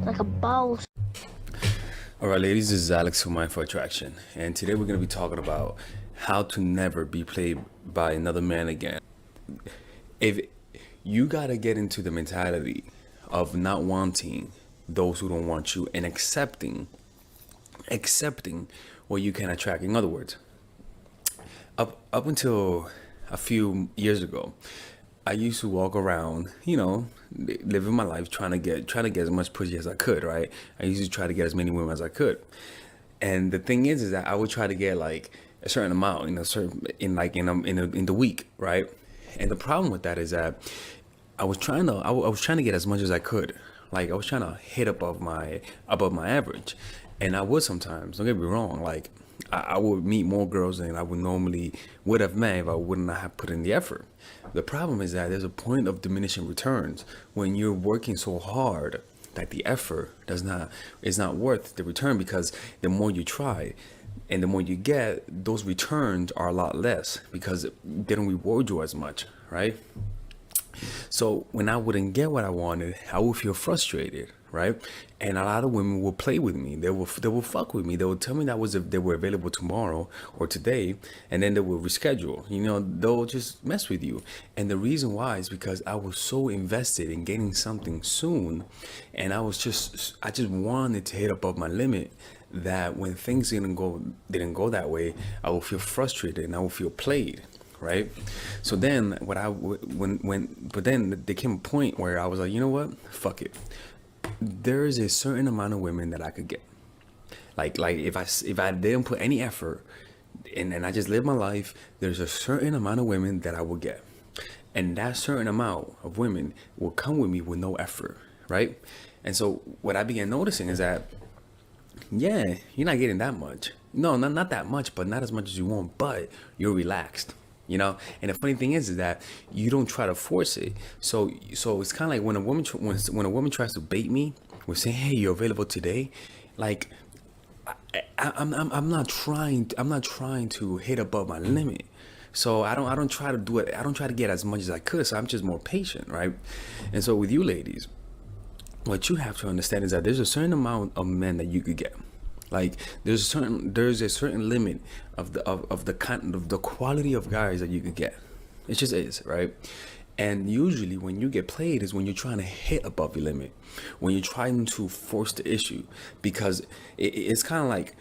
like a ball. All right, ladies, this is Alex from Mindful Attraction, and today we're going to be talking about how to never be played by another man again. If you got to get into the mentality of not wanting those who don't want you and accepting what you can attract. In other words, up until a few years ago, I used to walk around, living my life trying to get as much pussy as I could, right? I used to try to get as many women as I could. And the thing is that I would try to get like a certain amount, in the week, right? And the problem with that is that I was trying to get as much as I could. Like I was trying to hit above my average, and I would sometimes. Don't get me wrong. Like I would meet more girls than I would have met if I would not have put in the effort. The problem is that there's a point of diminishing returns when you're working so hard that the effort does not is not worth the return, because the more you try and the more you get, those returns are a lot less because they don't reward you as much, right? So when I wouldn't get what I wanted, I would feel frustrated, right? And a lot of women will play with me. They will fuck with me. They will tell me that was if they were available tomorrow or today, and then they will reschedule. They'll just mess with you. And the reason why is because I was so invested in getting something soon, and I just wanted to hit above my limit, that when things didn't go that way, I would feel frustrated and I would feel played, right? So then but then there came a point where I was like, you know what, fuck it. There is a certain amount of women that I could get. Like if I didn't put any effort and I just live my life, there's a certain amount of women that I will get, and that certain amount of women will come with me with no effort, right? And so what I began noticing is that, yeah, you're not getting that much. No, not that much, but not as much as you want. But you're relaxed, And the funny thing is that you don't try to force it. So it's kind of like when when a woman tries to bait me with saying, "Hey, you're available today," like I'm not trying to hit above my limit. So I don't try to do it. I don't try to get as much as I could. So I'm just more patient, right? And so with you ladies, what you have to understand is that there's a certain amount of men that you could get. Like there's a certain limit of the quality of guys that you could get. It just is, right? And usually when you get played is when you're trying to hit above your limit, when you're trying to force the issue, because it's kind of like,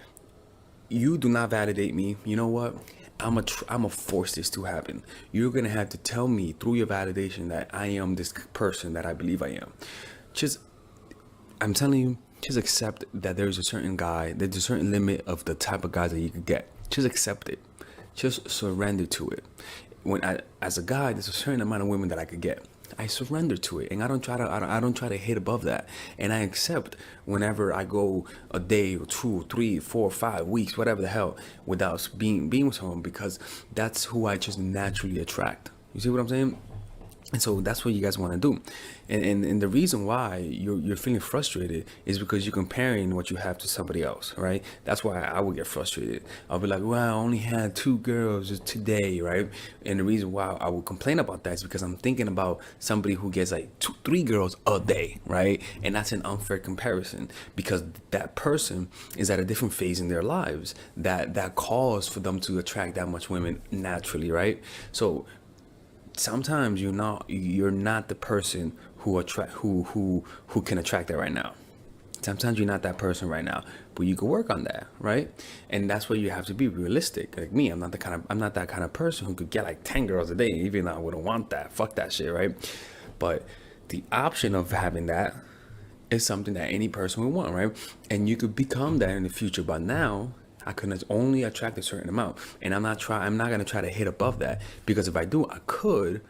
you do not validate me. You know what? I'm a force this to happen. You're gonna have to tell me through your validation that I am this person that I believe I am. Just I'm telling you, just accept that there's a certain limit of the type of guys that you could get. Just accept it. Just surrender to it. As a guy, there's a certain amount of women that I could get. I surrender to it, and I don't try to hit above that, and I accept whenever I go a day or 2, 3, 4, 5 weeks, whatever the hell, without being with someone, because that's who I just naturally attract. You see what I'm saying? And so that's what you guys want to do. And the reason why you're feeling frustrated is because you're comparing what you have to somebody else, right? That's why I would get frustrated. I'll be like, well, I only had 2 girls today, right? And the reason why I would complain about that is because I'm thinking about somebody who gets like 3 girls a day, right? And that's an unfair comparison, because that person is at a different phase in their lives that calls for them to attract that much women naturally, right? So sometimes you're not the person who can attract that right now. Sometimes you're not that person right now, but you can work on that, right? And that's where you have to be realistic. Like me, I'm not that kind of person who could get like 10 girls a day, even though I wouldn't want that. Fuck that shit, right? But the option of having that is something that any person would want, right? And you could become that in the future. But now I can only attract a certain amount, and I'm not gonna try to hit above that, because if I do, I could,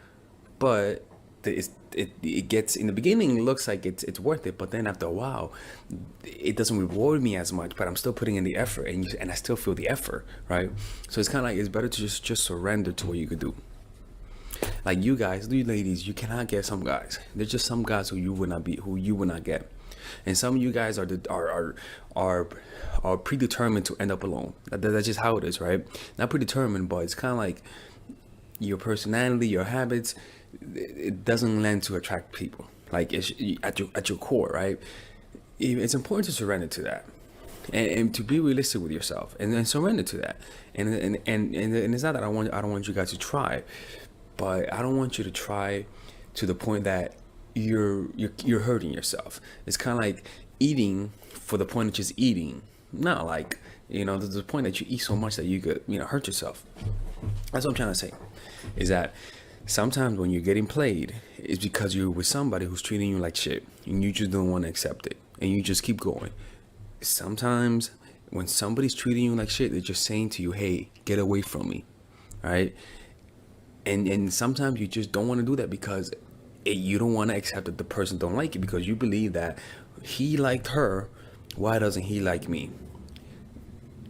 but it gets, in the beginning, it looks like it's worth it, but then after a while, it doesn't reward me as much. But I'm still putting in the effort, and I still feel the effort, right? So it's kind of like, it's better to just surrender to what you could do. Like you guys, you ladies, you cannot get some guys. There's just some guys who you would not get, and some of you guys are predetermined to end up alone. That's just how it is, right? Not predetermined, but it's kind of like your personality, your habits. It doesn't lend to attract people. Like it's at your core, right? it's important to surrender to that, and to be realistic with yourself, and surrender to that. And it's not that I don't want you guys to try, but I don't want you to try to the point that you're hurting yourself. It's kind of like eating for the point of just eating. Not like, there's a point that you eat so much that you could, hurt yourself. That's what I'm trying to say, is that sometimes when you're getting played, it's because you're with somebody who's treating you like shit, and you just don't want to accept it, and you just keep going. Sometimes when somebody's treating you like shit, they're just saying to you, hey, get away from me, right? And sometimes you just don't want to do that because you don't want to accept that the person don't like you, because you believe that he liked her, why doesn't he like me?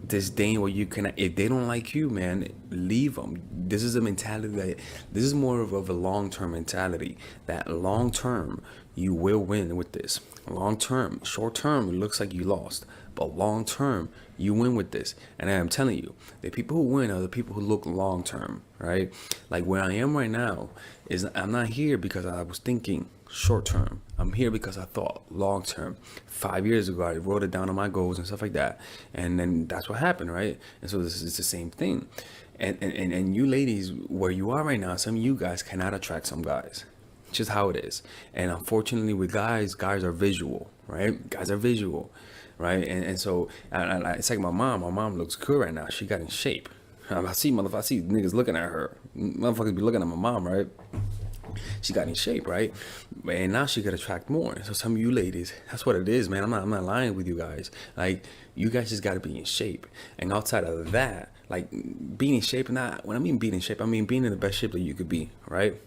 This thing where you can, if they don't like you, man, leave them. This is a mentality this is more of a long-term mentality, that long-term you will win with this. Long-term, short-term, it looks like you lost, but long-term you win with this. And I'm telling you, the people who win are the people who look long-term, right? Like where I am right now is, I'm not here because I was thinking short term. I'm here because I thought long term. 5 years ago, I wrote it down on my goals and stuff like that, and then that's what happened, right? And so this is the same thing. And you ladies, where you are right now, some of you guys cannot attract some guys. It's just how it is. And unfortunately, with guys are visual, right? Guys are visual, right? And so it's like my mom. My mom looks good right now. She got in shape. I see niggas looking at her. Motherfuckers be looking at my mom, right? She got in shape, right? And now she could attract more. So some of you ladies, that's what it is, man. I'm not lying with you guys. Like, you guys just got to be in shape. And outside of that, like, being in shape, when I mean being in shape, I mean being in the best shape that you could be, right?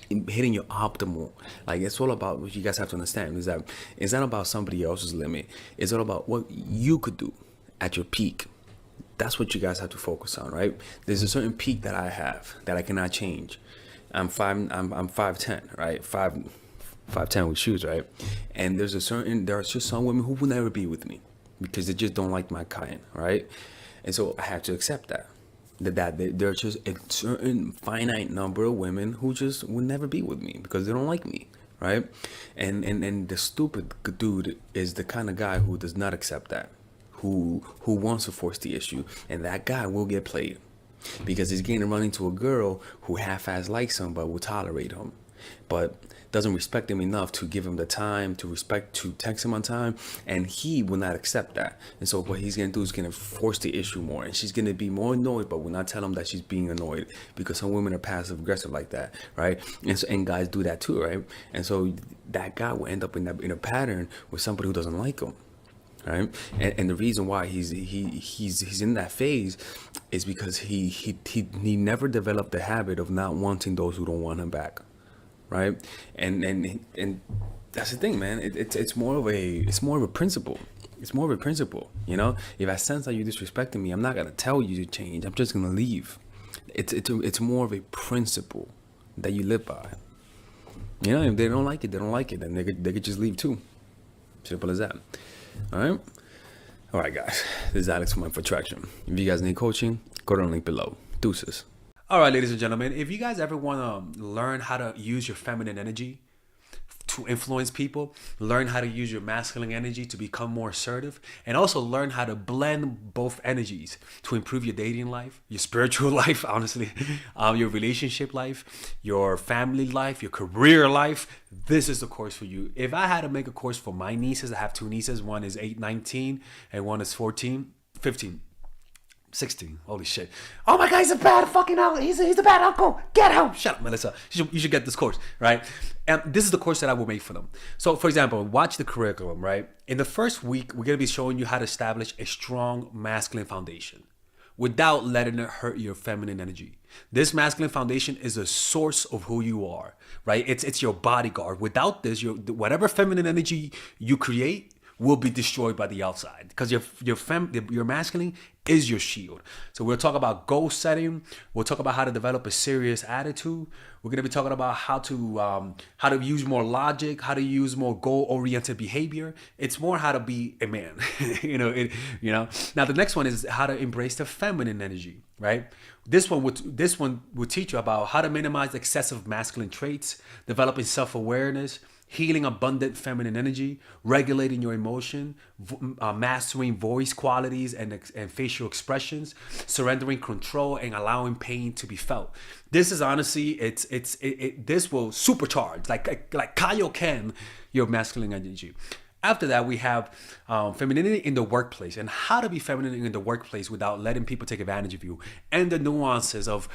Hitting your optimal. Like, it's all about what you guys have to understand, is that it's not about somebody else's limit. It's all about what you could do at your peak. That's what you guys have to focus on, right? There's a certain peak that I have that I cannot change. I'm 5'10", right? 5'10" with shoes, right? And there are just some women who will never be with me because they just don't like my kind, right? And so I have to accept that there's just a certain finite number of women who just will never be with me because they don't like me, right? And the stupid dude is the kind of guy who does not accept that, who wants to force the issue, and that guy will get played. Because he's getting to run into a girl who half-ass likes him but will tolerate him, but doesn't respect him enough to give him the time to text him on time, and he will not accept that. And so what he's gonna do is gonna force the issue more, and she's gonna be more annoyed, but will not tell him that she's being annoyed, because some women are passive aggressive like that, right? And guys do that too, right? And so that guy will end up in a pattern with somebody who doesn't like him. Right, and the reason why he's in that phase is because he never developed the habit of not wanting those who don't want him back, right? And that's the thing, man. It's more of a principle. It's more of a principle, If I sense that you're disrespecting me, I'm not gonna tell you to change. I'm just gonna leave. It's more of a principle that you live by. If they don't like it, they don't like it. Then they could just leave too. Simple as that. All right, guys. This is Alex from Mindful Attraction. If you guys need coaching, go to the link below. Deuces. All right, ladies and gentlemen. If you guys ever want to learn how to use your feminine energy to influence people, learn how to use your masculine energy to become more assertive, and also learn how to blend both energies to improve your dating life, your spiritual life, honestly, your relationship life, your family life, your career life, this is the course for you. If I had to make a course for my nieces, I have two nieces. One is 19 and one is 15. 16. Holy shit. Oh my God, he's a bad fucking uncle. He's a bad uncle. Get him. Shut up, Melissa. You should get this course, right? And this is the course that I will make for them. So, for example, watch the curriculum, right? In the first week, we're going to be showing you how to establish a strong masculine foundation without letting it hurt your feminine energy. This masculine foundation is a source of who you are, right? It's your bodyguard. Without this, whatever feminine energy you create will be destroyed by the outside, because your masculine is your shield. So we'll talk about goal setting. We'll talk about how to develop a serious attitude. We're going to be talking about how to use more logic, how to use more goal-oriented behavior. It's more how to be a man. Now the next one is how to embrace the feminine energy, right? This one will teach you about how to minimize excessive masculine traits, developing self-awareness, healing abundant feminine energy, regulating your emotion, mastering voice qualities and facial expressions, surrendering control, and allowing pain to be felt. This is honestly, this will supercharge, like Kaioken, your masculine energy. After that, we have femininity in the workplace and how to be feminine in the workplace without letting people take advantage of you, and the nuances of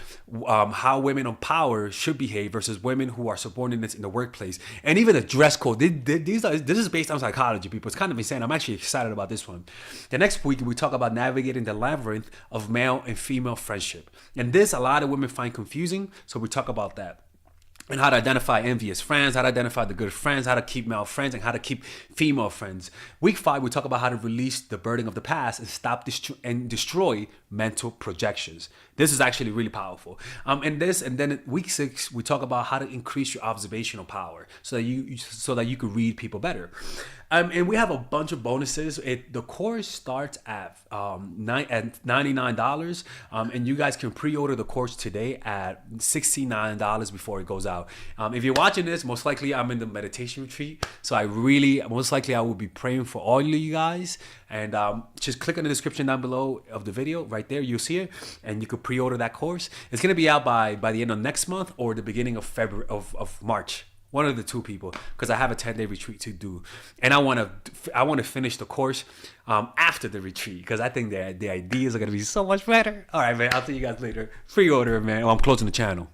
how women of power should behave versus women who are subordinates in the workplace, and even the dress code. This is based on psychology, people. It's kind of insane. I'm actually excited about this one. The next week, we talk about navigating the labyrinth of male and female friendship. And this, a lot of women find confusing, so we talk about that. And how to identify envious friends, how to identify the good friends, how to keep male friends, and how to keep female friends. Week 5, we talk about how to release the burden of the past and stop and destroy mental projections. This is actually really powerful. And then week 6, we talk about how to increase your observational power so that you can read people better. And we have a bunch of bonuses. The course starts at $99, and you guys can pre-order the course today at $69 before it goes out. If you're watching this, most likely I'm in the meditation retreat, so most likely I will be praying for all of you guys. And just click on the description down below of the video. Right there, you'll see it, and you can pre-order that course. It's gonna be out by the end of next month or the beginning of February of March. One of the two, people, because I have a 10-day retreat to do, and I want to finish the course after the retreat, because I think the ideas are gonna be so much better. All right, man. I'll see you guys later. Pre-order, man. I'm closing the channel.